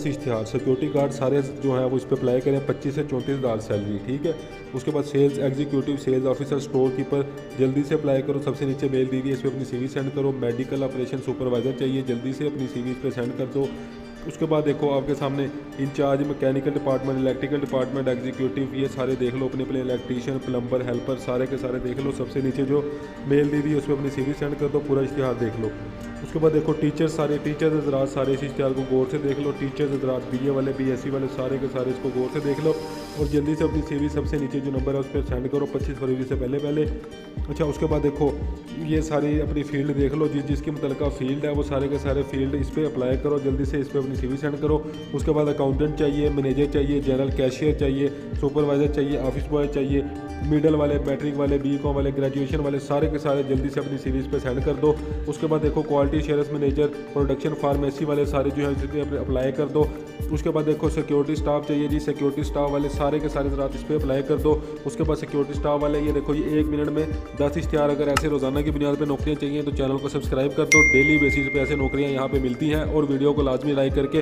10 इश्तिहार security guard सारे जो है वो इस पर अप्लाई करें। 25 से 34 हज़ार सैलरी, ठीक है। उसके बाद sales executive, sales officer, store keeper, जल्दी से अप्लाई करो। सबसे नीचे मेल दी हुई है, इस पर अपनी CV सेंड करो। मेडिकल ऑपरेशन सुपरवाइज़र चाहिए, जल्दी से अपनी CV इस पर सेंड कर दो। उसके बाद देखो आपके सामने incharge mechanical department, electrical department, executive, ये सारे देख लो अपने अपने इलेक्ट्रीशियन, प्लम्बर, हेल्पर सारे के सारे देख लो। सबसे नीचे जो मेल दी हुई है उस पर अपनी CV सेंड कर दो, पूरा इश्तिहार देख लो। उसके बाद देखो टीचर्स, सारे टीचर्स हजरात सारे इस इश्तिहार को गौर से देख लो। टीचर्स हजरात BA वाले, BSc वाले सारे के सारे इसको गौर से देख लो और जल्दी से अपनी CV सबसे नीचे जो नंबर है उस पर सेंड करो 25 फरवरी से पहले। अच्छा, उसके बाद देखो ये सारी अपनी फील्ड देख लो, जिसकी मुतलका फील्ड है वो सारे के सारे फील्ड इस पर अप्लाई करो, जल्दी से इस पर अपनी CV सेंड करो। उसके बाद अकाउंटेंट चाहिए, मैनेजर चाहिए, जनरल कैशियर चाहिए, सुपरवाइज़र चाहिए, ऑफिस बॉय चाहिए, मिडल वाले, मैट्रिक वाले, BCom वाले, ग्रेजुएशन वाले सारे के सारे जल्दी से अपनी CV इस पर सेंड कर दो। उसके बाद देखो quality assurance manager, production pharmacy वाले सारे जो है इस पर अप्लाई कर दो। उसके बाद देखो सिक्योरिटी स्टाफ चाहिए जी, सिक्योरिटी स्टाफ वाले सारे के सारे ज़रात इस पर अप्लाई कर दो। उसके बाद सिक्योरिटी स्टाफ वाले ये देखो, ये 1 मिनट में 10 इश्तिहार अगर ऐसे रोज़ाना की बुनियाद पर नौकरियाँ चाहिए तो चैनल को सब्सक्राइब कर दो। डेली बेसिस पे ऐसे नौकरियाँ यहाँ पे मिलती हैं और वीडियो को लाजमी लाइक करके